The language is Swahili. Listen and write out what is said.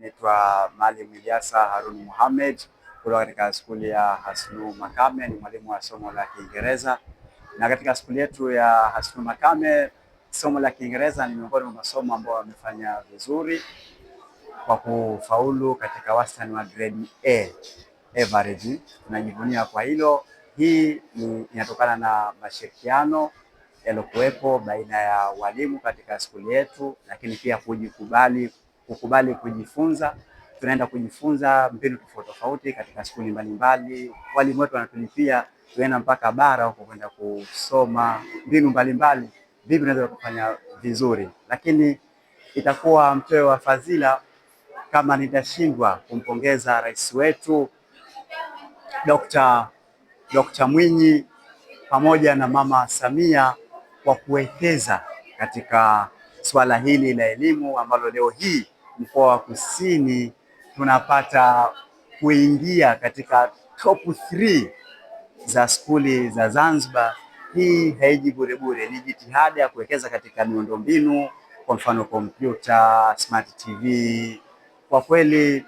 naitwa Maalim Ilyasa Harun Mohamed kutoka katika skuli ya Hasnu Makame, ni mwalimu wa somo la Kiingereza. Na katika skuli yetu ya Hasnu Makame, somo la Kiingereza ni miongoni mwa masomo ambayo wamefanya vizuri kwa kufaulu katika wastani wa grade A average. Tunajivunia kwa hilo. Hii inatokana na mashirikiano yaliokuwepo baina ya walimu katika skuli yetu, lakini pia kukubali kujifunza. Tunaenda kujifunza mbinu tofauti tofauti katika skuli mbalimbali. Walimu wetu wanatulipia, tunaenda mpaka bara huko kwenda kusoma mbinu mbalimbali, vipi tunaweza kufanya vizuri. Lakini itakuwa mteo wa fadhila kama nitashindwa kumpongeza rais wetu Dr. Mwinyi pamoja na Mama Samia kwa kuwekeza katika swala hili la elimu, ambalo leo hii mkoa wa Kusini tunapata kuingia katika top 3 za skuli za Zanzibar. Hii haiji bure bure, ni jitihada ya kuwekeza katika miundombinu, kwa mfano kompyuta, smart TV. Kwa kweli